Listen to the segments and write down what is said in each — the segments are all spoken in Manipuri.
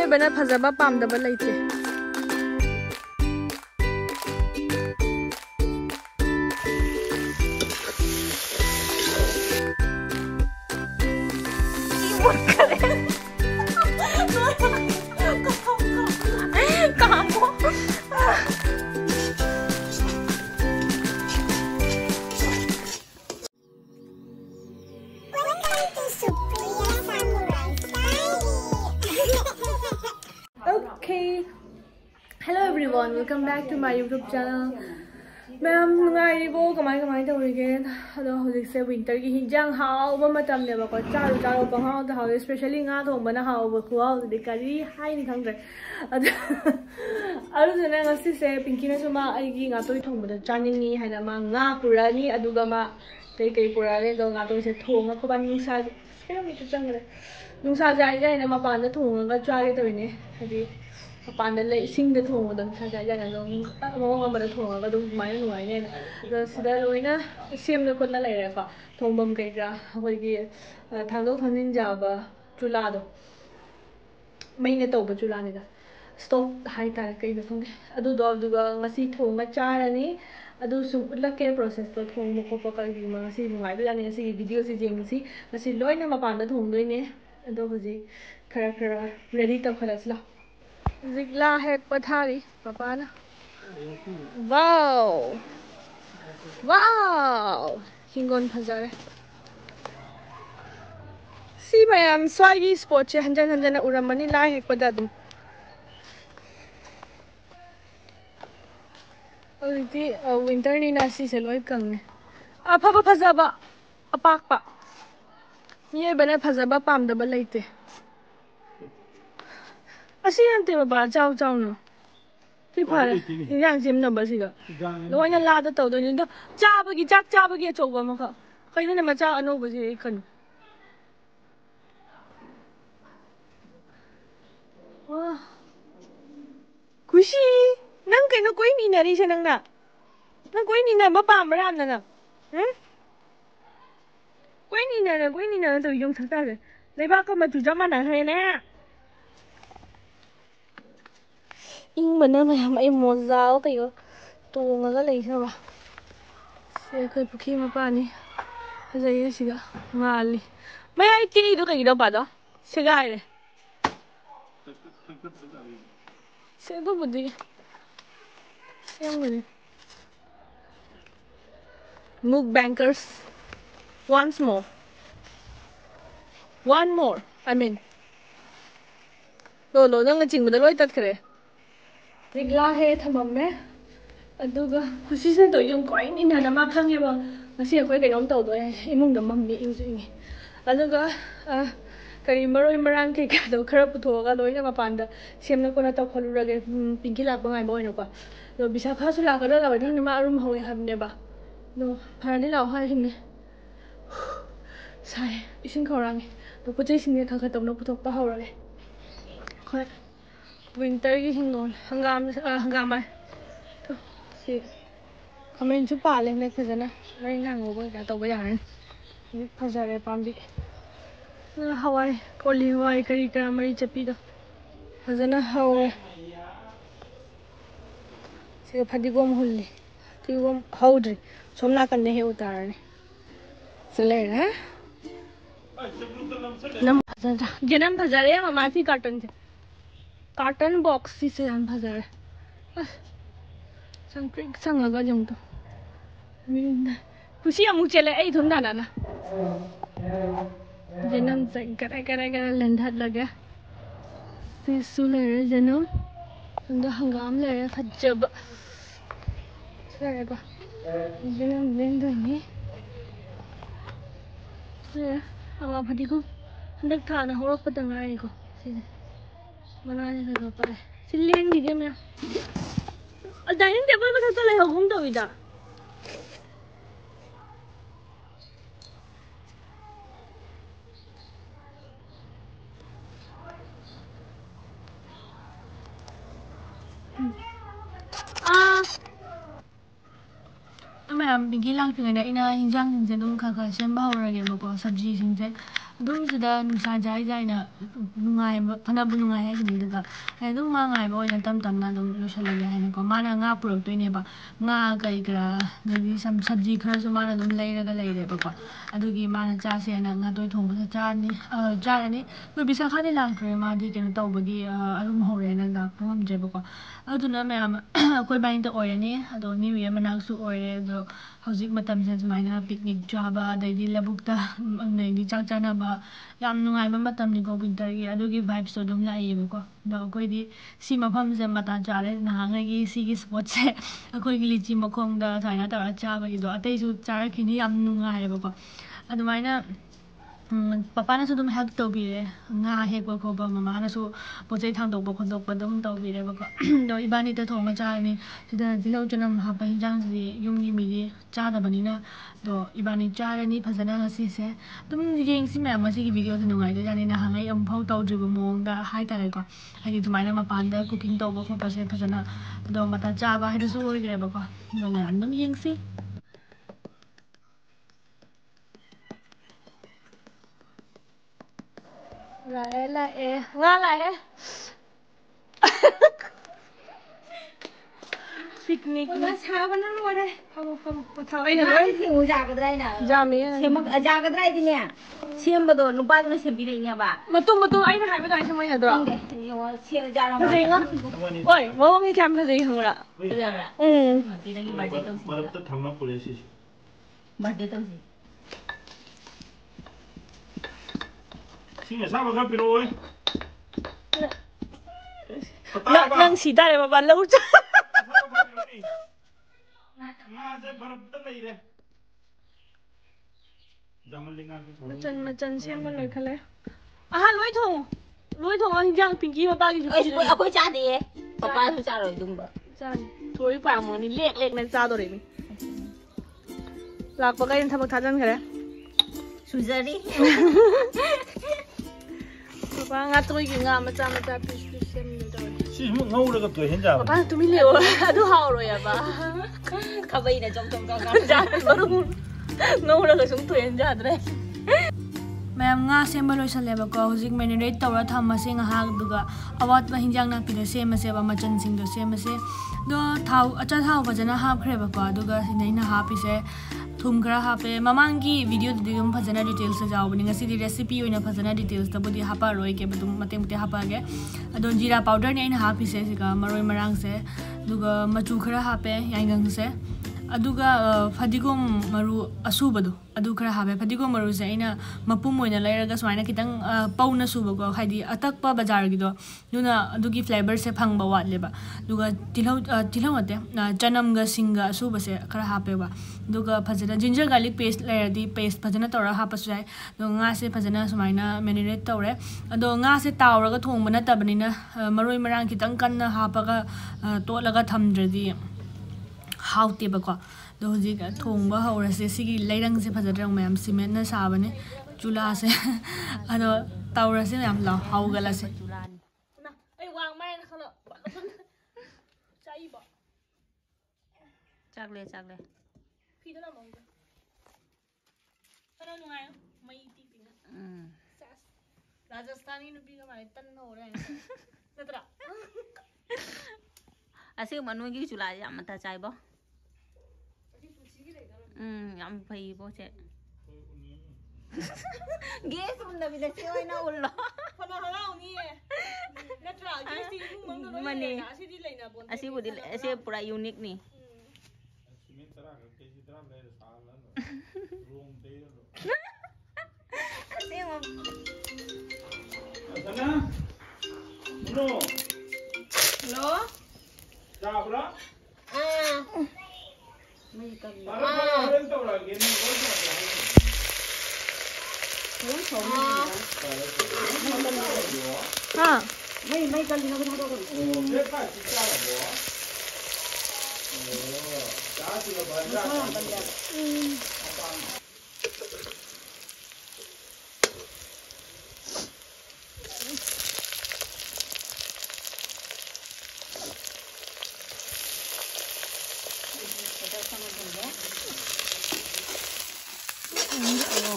ꯃꯤꯑꯣꯏꯕꯅ ꯐꯖꯕ ꯄꯥꯝꯗꯕ ꯂꯩꯇꯦ. Okay, hello everyone, welcome back to my YouTube channel. Ma'am, nungayribo kamay tawrige. Ado hojikse winter gi hinjang hawba matam neba ko charu panghaw da haw especially nga thongba na hawba khuaw de kari hai ni khangre. Adu jena ngasi se Pinky na suma aigi nga toi thongba da chaningi haina ma nga purani aduga ma kai purani do nga toi se thonga ko ban nungsa kaya mi changre. Nungsa jai jai na mapan da thonga ga chage tawine. Hadi Panda lay sing the thong with them, Saja, long but a thong, but don't mind wine. The Sidaluina, same the Kuna Lera, Tombum Gaja, Hogi, Tango Ninjava, Julado. Main it over Julanida. Stop high tide, I do dog the girl, I see Tonga Charani. I do soup like a process for home Coca see my and see videos is agency. I see Loina Mapanda home doing it, and those character ready to Kalasla. Zigla hek pathari papa na. Wow, wow, hingon phajare. Si mayam swagi sport che hanjan na uramani la hek padadum. Aliti winter ni na si seloi kang. Papa phajaba apak pa. Ye bana phajaba pamdaba leite. Asi ante baba chao no. Ti phare yang sim no basiga. Loina la da taw do ni do chabagi chak chabagi choba ma kha. Kaina na macha ano basi khan. Wah. Kushi, nang kaino koi ni na ri sa nang na. Nang koi ni na ba pam ram na na. Koi ni na to yung thak ta le. Leiba ko ma tu jama na hai na. Ing mana mayam ay mozao kayo tunga lay sa ba se kay puki mapani hazay siga ngali may ay tini do kayo pa do siga ay se go budi yang budi mukbankers once more one more I mean lo nang ching ba loi tat kare Zigla he thamame aduga khushi se to yung koi ni na ma khange ba ngasi akoi kainom taw do imung da mammi using aduga kari maroi marang ke ka do khara putho ga loina mapanda semna kona taw kholurage Pinky la ba ngai boy no pa do bisa kha su la ga da ba thang ni ma arum hoye habne ba do phani law ha hing sai ising khorang do puchai sing kha kha taw no puthok pa hawrage khoi winter ki hingon hangam ai si kamen chu pa le ne khajana lai ngang go ga to ba yan ni phajare pambi hawai koli hawai kari kara mari chapi do khajana haw se phadigom hulli tigom hawdri somna kan ne he utarani sele na nam phajara janam phajare mama fi carton box से हम भजर संग ट्रिक संग लगा जम तो खुशी हम चले ऐ थुम ना ना जनम संग करे लंधर लगे सिसु ले जनम संग हंगाम ले फजब सेगा जनम दिन तो नहीं से हवा फटी को हंदक था ना हो पतंग आई को Mana ni sa pa. Siling di game ya. Dining table ba sa lay hong daw ida. Ame. ꯃꯌꯥꯝ ꯄꯤꯡꯀꯤ ꯂꯥꯛꯇ꯭ꯔꯤꯉꯩꯗ ꯑꯩꯅ ꯍꯤꯟꯖꯥꯡꯁꯤꯡꯁꯦ ꯑꯗꯨꯝ ꯈꯔ ꯁꯦꯝꯕ ꯍꯧꯔꯒꯦꯕꯀꯣ ꯁꯕꯖꯤꯁꯤꯡꯁꯦ ꯑꯗꯨꯝ ꯁꯤꯗ ꯅꯨꯡꯁꯥ ꯌꯥꯏꯅ ꯅꯨꯡꯉꯥꯏꯕ ꯐꯅꯕ ꯅꯨꯡꯉꯥꯏ ꯍꯥꯏꯁꯤꯅꯤꯗꯨꯗ ꯑꯩ ꯑꯗꯨꯝ ꯉꯥ ꯉꯥꯏꯕ ꯑꯣꯏꯅ ꯇꯞ ꯇꯞꯅ ꯑꯗꯨꯝ ꯂꯣꯏꯁꯤꯜꯂꯒꯦ ꯍꯥꯏꯅꯀꯣ ꯃꯥꯅ ꯉꯥ ꯄꯨꯔꯛꯇꯣꯏꯅꯦꯕ ꯉꯥ ꯀꯔꯤ ꯀꯔꯥ ꯑꯗꯒꯤ ꯁꯕꯖꯤ ꯈꯔꯁꯨ ꯃꯥꯅ ꯑꯗꯨꯝ ꯂꯩꯔꯒ ꯂꯩꯔꯦꯕꯀꯣ ꯑꯗꯨꯒꯤ ꯃꯥꯅ ꯆꯥꯁꯦꯅ ꯉꯥꯇꯣꯏ ꯊꯣꯡꯕꯁꯦ ꯆꯥꯔꯅꯤ ꯑꯗꯣ ꯕꯤꯁꯥꯈꯥꯗꯤ ꯂꯥꯛꯇ꯭ꯔꯦ ꯃꯥꯗꯤ ꯀꯩꯅꯣ ꯇꯧꯕꯒꯤ ꯑꯗꯨꯝ ꯍꯧꯔꯦꯅ ꯂꯥꯛꯄ ꯉꯝꯗ꯭ꯔꯦꯕꯀꯣ ꯑꯗꯨꯅ ꯃꯌꯥꯝ ꯑꯩꯈꯣꯏ ꯕꯥꯏꯅꯤꯗ ꯑꯣꯏꯔꯅꯤ ꯑꯗꯣ ꯅ꯭ꯌꯨ ꯏꯌꯔ ꯃꯅꯥꯛꯁꯨ ꯑꯣꯏꯔꯦ ꯑꯗꯣ ꯍꯧꯖꯤꯛ ꯃꯇꯝꯁꯦ ꯁꯨꯃꯥꯏꯅ ꯄꯤꯛꯅꯤꯛ ꯆꯥꯕ ꯑꯗꯩꯗꯤ ꯂꯧꯕꯨꯛꯇ ꯑꯗꯩꯗꯤ ꯆꯥꯛ ꯆꯥꯅꯕ ꯌꯥꯝ ꯅꯨꯡꯉꯥꯏꯕ ꯃꯇꯝꯅꯤꯀꯣ ꯋꯤꯟꯇꯔꯒꯤ ꯑꯗꯨꯒꯤ ꯚꯥꯏꯞꯁꯇꯣ ꯑꯗꯨꯝ ꯂꯥꯛꯏꯌꯦꯕꯀꯣ ꯑꯗꯣ ꯑꯩꯈꯣꯏꯗꯤ ꯁꯤ ꯃꯐꯝꯁꯦ ꯃꯇꯥ ꯆꯥꯔꯦ ꯅꯍꯥꯟꯉꯩꯒꯤ ꯁꯤꯒꯤ ꯁ꯭ꯄꯣꯠꯁꯦ ꯑꯩꯈꯣꯏꯒꯤ ꯂꯤꯆꯤ ꯃꯈꯣꯡꯗ ꯁꯨꯃꯥꯏꯅ ꯇꯧꯔꯒ ꯆꯥꯕꯒꯤꯗꯣ ꯑꯇꯩꯁꯨ ꯆꯥꯔꯛꯈꯤꯅꯤ ꯌꯥꯝ ꯅꯨꯡꯉꯥꯏꯌꯦꯕꯀꯣ ꯑꯗꯨꯃꯥꯏꯅ ꯄꯄꯥꯅꯁꯨ ꯑꯗꯨꯝ ꯍꯦꯜꯞ ꯇꯧꯕꯤꯔꯦ ꯉꯥ ꯍꯦꯛꯄ ꯈꯣꯠꯄ ꯃꯃꯥꯅꯁꯨ ꯄꯣꯠ ꯆꯩ ꯊꯥꯡꯗꯣꯛꯄ ꯈꯣꯠꯇꯣꯛꯄ ꯑꯗꯨꯝ ꯇꯧꯕꯤꯔꯦꯕꯀꯣ ꯑꯗꯣ ꯏꯕꯥꯅꯤꯗ ꯊꯣꯡꯉ ꯆꯥꯔꯅꯤ ꯁꯤꯗ ꯇꯤꯜꯍꯧ ꯆꯅꯝ ꯍꯥꯞꯄ ꯍꯤꯟꯖꯥꯡꯁꯤꯗꯤ ꯌꯨꯝꯒꯤ ꯃꯤꯗꯤ ꯆꯥꯗꯕꯅꯤꯅ ꯑꯗꯣ ꯏꯕꯥꯅꯤ ꯆꯥꯔꯅꯤ ꯐꯖꯅ ꯉꯁꯤꯁꯦ ꯑꯗꯨꯝ ꯌꯦꯡꯁꯤ ꯃꯌꯥꯝ ꯉꯁꯤꯒꯤ ꯚꯤꯗꯤꯑꯣꯁꯦ ꯅꯨꯡꯉꯥꯏꯗꯣꯏꯖꯥꯠꯅꯤ ꯅꯍꯥꯟꯉꯩ ꯑꯃꯨꯛꯐꯥꯎ ꯇꯧꯗ꯭ꯔꯤꯕ ꯃꯑꯣꯡꯗ ꯍꯥꯏꯇꯥꯔꯦꯀꯣ ꯍꯥꯏꯗꯤ ꯑꯗꯨꯃꯥꯏꯅ ꯃꯄꯥꯟꯗ ꯀꯨꯀꯤꯡ ꯇꯧꯕ ꯈꯣꯠꯄꯁꯦ ꯐꯖꯅ ꯑꯗꯣ ꯃꯇꯥ ꯆꯥꯕ ꯍꯥꯏꯗꯨꯁꯨ ꯑꯣꯏꯈ꯭ꯔꯦꯕꯀꯣ ꯑꯗꯣ ꯃꯌꯥꯝ ꯑꯗꯨꯝ ꯌꯦꯡꯁꯤ ꯂꯥꯛꯑꯦ ꯉꯥ ꯂꯥꯛꯑꯦ पिकनिक में साबना लोरे हम पथाव ꯑꯩꯅ ꯂꯣꯏ ꯁꯦꯝꯃꯨ ꯌꯥꯒꯗ꯭ꯔꯥ ꯍꯥꯏꯅ ꯖꯥꯃꯤ ꯁꯦꯝꯃꯛ ꯌꯥꯒꯗ꯭ꯔꯥ ꯍꯥꯏꯗꯤꯅꯦ ꯁꯦꯝꯕꯗꯣ ꯅꯨꯄꯥꯗꯨꯅ ꯁꯦꯝꯕꯤꯔꯛꯏꯅꯦꯕ ꯃꯇꯨꯝ ꯑꯩꯅ ꯍꯥꯏꯕꯗꯣ ꯑꯩ ꯁꯦꯝꯃꯣꯏ ꯍꯥꯏꯗ꯭ꯔꯣ ꯈꯪꯗꯦ ꯁꯦꯝ ꯌꯥꯔꯝꯃꯣꯏ ꯐꯖꯩꯉꯣ ꯍꯣꯏ ꯃꯑꯣꯡꯗꯤ ꯀꯌꯥꯝ ꯐꯖꯩ ꯈꯪꯕ꯭ꯔꯥ ꯃꯁꯤꯗꯒꯤ ꯕꯥꯔꯗꯦ ꯇꯧꯁꯤ ꯃꯔꯛꯇ ꯊꯝꯃ ꯄꯨꯔꯦ ꯁꯤꯁꯦ ꯕꯥꯔꯗꯦ ꯇꯧꯁꯤ ꯁꯤꯡ ꯑꯁꯥꯕ ꯈꯔ ꯄꯤꯔꯛꯑꯣ ꯅꯪ ꯁꯤ ꯇꯥꯔꯦ ꯃꯄꯥꯟ ꯂꯧ ꯉꯥꯁꯦ ꯕꯔꯐꯇ ꯂꯩꯔꯦ ꯃꯆꯟ ꯁꯦꯝꯕ ꯂꯣꯏꯈꯠꯂꯦ ꯂꯣꯏ ꯊꯣꯡꯉꯣ ꯍꯤꯟꯖꯥꯡ ꯄꯤꯡꯀꯤ ꯃꯄꯥꯒꯤꯁꯨ ꯑꯩꯈꯣꯏ ꯆꯥꯗꯦꯌꯦ ꯄꯄꯥꯁꯨ ꯆꯥꯔꯣꯏ ꯑꯗꯨꯝꯕ ꯆꯥꯅꯤ ꯊꯣꯏ ꯄꯥꯝꯃꯅꯤ ꯂꯦꯛꯅ ꯆꯥꯗꯣꯔꯤꯃꯤ ꯂꯥꯛꯄꯒ ꯑꯩꯅ ꯊꯕꯛ ꯊꯥꯖꯟꯈ꯭ꯔꯦ ꯁꯨꯖꯔꯤ ꯄꯄꯥ ꯉꯥꯇꯣꯏꯒꯤ ꯉꯥ ꯃꯆꯥ ꯄꯤꯁ ꯁꯦꯝꯒꯦ ꯇꯧꯔꯦ ꯁꯤꯃꯨꯛ ꯉꯧꯔꯒ ꯇꯣꯏꯍꯟ ꯌꯥꯕ ꯄꯄꯥ ꯇꯨꯃꯤꯟ ꯂꯩꯌꯣ ꯑꯗꯨ ꯍꯥꯎꯔꯣꯏꯑꯕ ꯈꯕꯩꯅ ꯆꯣꯡ ꯃꯔꯨꯝ ꯉꯧꯔꯒ ꯁꯨꯝ ꯇꯣꯏꯍꯟ ꯌꯥꯗ꯭ꯔꯦ ꯃꯌꯥꯝ ꯉꯥ ꯁꯦꯝꯕ ꯂꯣꯏꯁꯜꯂꯦꯕꯀꯣ ꯍꯧꯖꯤꯛ ꯃꯦꯔꯤꯅꯦꯠ ꯇꯧꯔ ꯊꯝꯃꯁꯦ ꯉꯥꯏꯍꯥꯛ ꯑꯗꯨꯒ ꯑꯋꯥꯠꯄ ꯍꯤꯟꯖꯥꯡ ꯅꯥꯄꯤꯗꯣ ꯁꯦꯝꯃꯁꯦꯕ ꯃꯆꯟꯁꯤꯡꯗꯣ ꯁꯦꯝꯃꯁꯦ ꯑꯗꯣ ꯑꯆꯥꯊꯥꯎ ꯐꯖꯅ ꯍꯥꯞꯈ꯭ꯔꯦꯕꯀꯣ ꯑꯗꯨꯒ ꯁꯤꯗ ꯑꯩꯅ ꯍꯥꯞꯄꯤꯁꯦ ꯊꯨꯝ ꯈꯔ ꯍꯥꯞꯄꯦ ꯃꯃꯥꯡꯒꯤ ꯚꯤꯗꯤꯑꯣꯗꯨꯗꯤ ꯑꯗꯨꯝ ꯐꯖꯅ ꯗꯤꯇꯦꯜꯁꯇ ꯌꯥꯎꯕꯅꯤ ꯉꯁꯤꯗꯤ ꯔꯦꯁꯤꯄꯤ ꯑꯣꯏꯅ ꯐꯖꯅ ꯗꯤꯇꯦꯜꯁꯇꯕꯨꯗꯤ ꯍꯥꯞꯄꯔꯣꯏꯒꯦꯕ ꯑꯗꯨꯝ ꯃꯇꯦꯛ ꯃꯇꯦꯛ ꯍꯥꯞꯄꯛꯑꯒꯦ ꯑꯗꯣ ꯖꯤꯔꯥ ꯄꯥꯎꯗꯔꯅꯤ ꯑꯩꯅ ꯍꯥꯞꯄꯤꯁꯦ ꯁꯤꯒ ꯃꯔꯣꯏ ꯃꯔꯥꯡꯁꯦ ꯑꯗꯨꯒ ꯃꯆꯨ ꯈꯔ ꯍꯥꯞꯄꯦ ꯌꯥꯏꯉꯪꯁꯦ ꯑꯗꯨꯒ ꯐꯗꯤꯒꯣꯝ ꯃꯔꯨ ꯑꯁꯨꯕꯗꯣ ꯑꯗꯨ ꯈꯔ ꯍꯥꯞꯄꯦ ꯐꯗꯤꯒꯣꯝ ꯃꯔꯨꯁꯦ ꯑꯩꯅ ꯃꯄꯨꯝ ꯑꯣꯏꯅ ꯂꯩꯔꯒ ꯁꯨꯃꯥꯏꯅ ꯈꯤꯇꯪ ꯄꯧꯅ ꯁꯨꯕꯀꯣ ꯍꯥꯏꯗꯤ ꯑꯇꯛꯄ ꯕꯖꯥꯔꯒꯤꯗꯣ ꯑꯗꯨꯅ ꯑꯗꯨꯒꯤ ꯐ꯭ꯂꯦꯕꯔꯁꯦ ꯐꯪꯕ ꯋꯥꯠꯂꯦꯕ ꯑꯗꯨꯒ ꯇꯤꯜꯍꯧ नते चनमगा सिंगा असुबसे खरा हापेबा दुगा फजना जिंजर गार्लिक पेस्ट लेरदी पेस्ट फजना तौरा हापसु जाय दो nga se फजना सुमाइना मैरिनेट तौरे अदो nga se तावरगा थोंबा नतबनिना मरोय मरांग खितंग कन्ना हापगा तोलगा थमद्रदी हाउतेबको दो हुजी थोंबा हौरसे सिगी लेरंग से फजद्रंग मैम सीमेंट ना साबने चूल्हा से अदो तौरसे मैम ला हाउगलासे ना ए वांग मायन खलो चाइबो चागले फिदो ना मंग खना नुंगाय मई ती पिना राजस्थानी नुपी का मारे तन हो रहा है नतरा असे मनुगी चुला यामता चाइबो याम फई बोचे गेस मुंदबी दे सेवैना उल्लो फना हराउनी है नतरा गेस ती मंग नो मने असिदी लेना बोन असिबुदी असे पूरा यूनिक नी सीमेंट तरह के जी तरह ले साल ना रूम दे लो असे वो सना नो हेलो जाबरा मई कर अरे तो लगे नहीं हाँ मई कर ली ना ओ देखा चित्रा हो क्या चीज़ बन रहा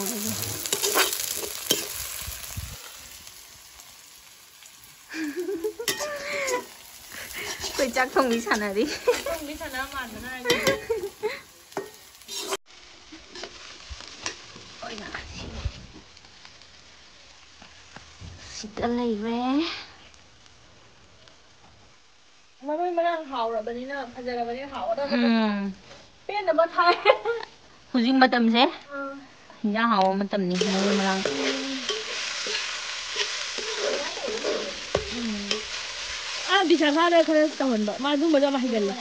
ꯍꯧꯔꯒ ꯑꯩꯈꯣꯏ ꯆꯥꯛ ꯊꯣꯡꯕꯤ ꯁꯥꯟꯅꯔꯤ ꯊꯣꯡꯕꯤ ꯁꯥꯟꯅ ꯃꯥꯟꯗꯅ ꯁꯤꯗ ꯂꯩꯔꯦ ꯃꯔꯣꯏ ꯃꯔꯥꯡ ꯍꯥꯎꯔꯕꯅꯤꯅ ꯐꯖꯔꯕꯅꯤꯅ ꯍꯥꯎꯒꯗꯕ ꯄꯦꯟꯅꯕ ꯊꯥꯏ ꯍꯧꯖꯤꯛ ꯃꯇꯝꯁꯦ ꯍꯤꯟꯖꯥꯡ ꯍꯥꯎꯕ ꯃꯇꯝꯅꯤ ꯃꯔꯣꯏ ꯃꯔꯥꯡ ꯕꯤꯁꯥꯈꯥꯗ ꯈꯔ ꯇꯧꯍꯟꯕ ꯃꯥ ꯑꯗꯨꯝꯕꯗꯣ ꯌꯥꯝ ꯍꯩꯒꯜꯂꯦ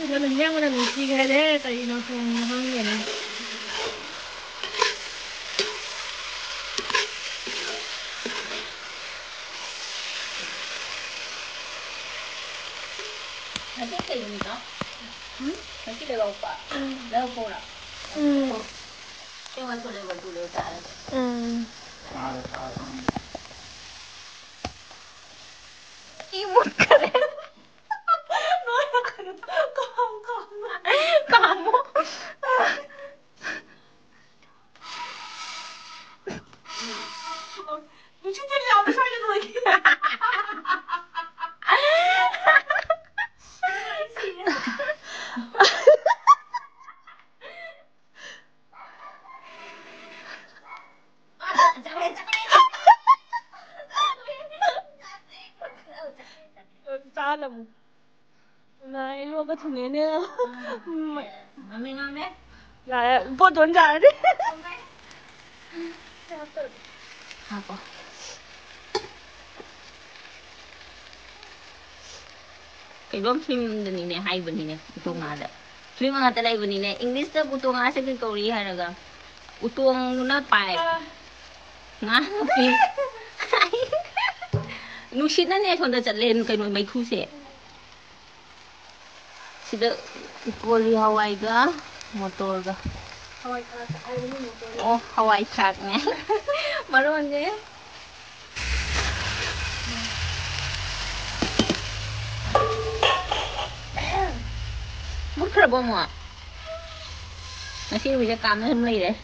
이거는 그냥은 음식을 해, 이런 하는 맛있게 입니다. 응? 맛있게 먹을까? 내가 보라. 이거 돌려 잘. 이모 그래. Kamu. Mungkin jadi apa saja tuh lagi. Salam. Nah, ini apa tuh ini? Mami ngame. Lah, bodoh nggak ada. Ako. Kailan film din ni hay banine utong ada. Film nga talay banine English ta utong nga sa Korea haraga. Utong na pai. Nga film. Nushit na ne sonda chatlen kai mai khu se. Sida Korea Hawaii ga motor ga. Oh, Hawaii truck ne. Maroon je. Bút khờ bông à? Nó xin bây giờ cam nó thêm ly đấy.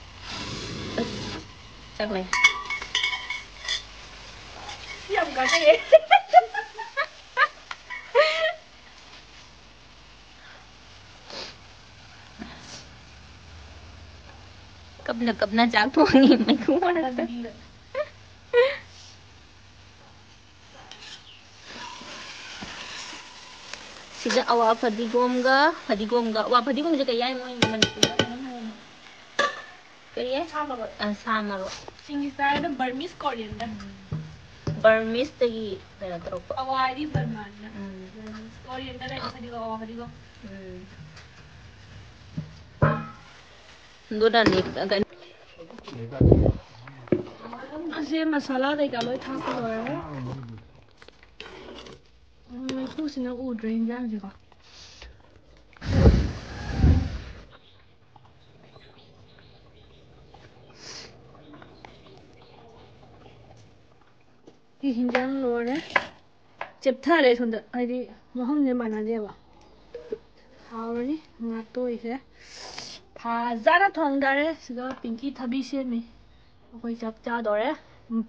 Chắc này. Dòng cả cái gì? Cập na cháo thua nhìn mấy cũng có được. Sida awa fadigom ga wa fadigom je kaya mo man kaya samaro Singi saya ada Burmese coriander. Burmese tagi na trop Awa di Burman. Coriander ay fadigom awa fadigom. Doda ni agak Asi masala dai ka loi tha ko rồi. Khu xin nó u drain ra gì cả. 이 hinjang lore 잽타래 손다 아니 뭐 हमने 만나지 봐. 하오니 나또 이제 파자라 통다래 지가 핑키 타비 셈이 ꯑꯩꯈꯣꯏ ꯆꯥꯛ ꯆꯥꯗꯣꯔꯦ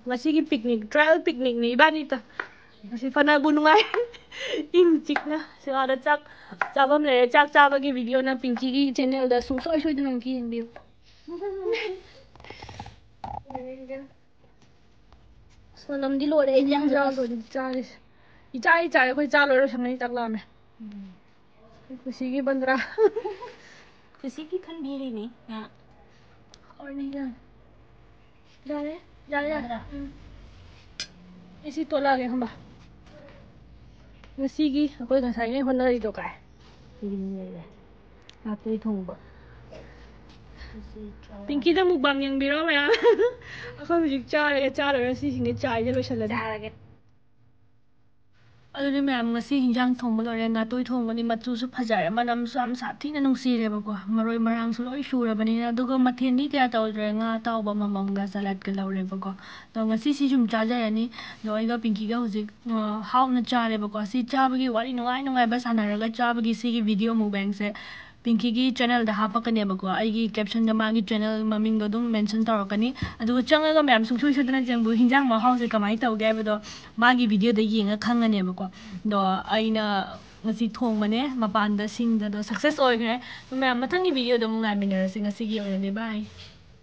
ꯉꯁꯤꯒꯤ ꯄꯤꯛꯅꯤꯛ ꯇ꯭ꯔꯥꯏꯌꯦꯜ ꯄꯤꯛꯅꯤꯛꯅꯤ ꯏꯕꯥꯅꯤꯇ ꯉꯁꯤ ꯐꯅꯕꯨ ꯅꯨꯡꯉꯥꯏ ꯏꯪ ꯆꯤꯛꯅ ꯁꯤꯒꯥꯗ ꯆꯥꯛ ꯆꯥꯐꯝ ꯂꯩꯔꯦ ꯆꯥꯛ ꯆꯥꯕꯒꯤ ꯚꯤꯗꯤꯑꯣꯅ ꯄꯤꯡꯀꯤꯒꯤ ꯆꯦꯅꯦꯜꯗ ꯁꯨꯡꯁꯣꯏ ꯁꯣꯏꯗꯅ ꯑꯃꯨꯛ ꯌꯦꯡꯕꯤꯌꯨ ꯁꯣꯅꯝꯗꯤ ꯂꯣꯏꯔꯦ ꯏꯟꯖꯥꯡ ꯆꯥꯗꯣꯏꯅꯤ ꯆꯥꯔꯤꯁꯦ ꯏꯆꯥ ꯑꯩꯈꯣꯏ ꯆꯥ ꯂꯣꯏꯔ ꯁꯪꯉꯩ ꯆꯥꯛ ꯂꯥꯝꯃꯦ ꯈꯨꯁꯤꯒꯤ Bandra kusiki khandiri ni ya और नहीं जान जा इसी तोला के हम ngasiगी akoy ngasay ngay honarito kay Natay thongba Pinky na mukbang yang biro maya ako music chara si singe chai je lo shalad ꯑꯗꯨꯗꯤ ꯃꯌꯥꯝ ꯉꯁꯤ ꯍꯤꯟꯖꯥꯡ ꯊꯣꯡꯕ ꯂꯣꯏꯔꯦ ꯉꯥꯇꯣꯏ ꯊꯣꯡꯕꯅꯤ ꯃꯆꯨꯁꯨ ꯐꯖꯔꯦ ꯃꯅꯝꯁꯨ ꯌꯥꯝ ꯁꯥꯊꯤꯅ ꯅꯨꯡꯁꯤꯔꯦꯕꯀꯣ ꯃꯔꯣꯏ ꯃꯔꯥꯡꯁꯨ ꯂꯣꯏ ꯁꯨꯔꯕꯅꯤꯅ ꯑꯗꯨꯒ ꯃꯊꯦꯜꯗꯤ ꯀꯌꯥ ꯇꯧꯗ꯭ꯔꯦ ꯉꯥ ꯑꯇꯥꯎꯕ ꯑꯃꯃꯝꯒ ꯁꯂꯥꯗꯀ ꯂꯧꯔꯦꯕꯀꯣ ꯑꯗꯣ ꯉꯁꯤꯁꯤ ꯁꯨꯝ ꯆꯥꯖꯔꯅꯤ ꯑꯗꯣ ꯑꯩꯒ ꯄꯤꯡꯀꯤꯒ ꯍꯧꯖꯤꯛ ꯍꯥꯎꯅ ꯆꯥꯔꯦꯕꯀꯣ ꯁꯤ ꯆꯥꯕꯒꯤ ꯋꯥꯔꯤ ꯅꯨꯡꯉꯥꯏꯕ ꯁꯥꯟꯅꯔꯒ ꯆꯥꯕꯒꯤ ꯁꯤꯒꯤ ꯚꯤꯗꯤꯑꯣ ꯃꯨꯛꯕꯦꯡꯁꯦ ꯄꯤꯡꯀꯤꯒꯤ ꯆꯦꯅꯦꯜꯗ ꯍꯥꯞꯄꯛꯀꯅꯦꯕꯀꯣ ꯑꯩꯒꯤ ꯀꯦꯞꯁꯟꯗ ꯃꯥꯒꯤ ꯆꯦꯅꯦꯜ ꯃꯃꯤꯡꯗꯣ ꯑꯗꯨꯝ ꯃꯦꯟꯁꯟ ꯇꯧꯔꯛꯀꯅꯤ ꯑꯗꯨꯒ ꯆꯪꯉꯒ ꯃꯌꯥꯝ ꯁꯨꯡꯁꯣꯏ ꯁꯣꯏꯗꯅ ꯆꯪꯕꯨ ꯍꯤꯟꯖꯥꯡ ꯃꯍꯥꯎꯁꯦ ꯀꯃꯥꯏꯅ ꯇꯧꯒꯦ ꯍꯥꯏꯕꯗꯣ ꯃꯥꯒꯤ ꯚꯤꯗꯤꯑꯣꯗ ꯌꯦꯡꯉ ꯈꯪꯉꯅꯦꯕꯀꯣ ꯑꯗꯣ ꯑꯩꯅ ngasi thongmane mapanda singda do success oigre ma'am mathang gi video do ngai minarase ngasi gi oine bye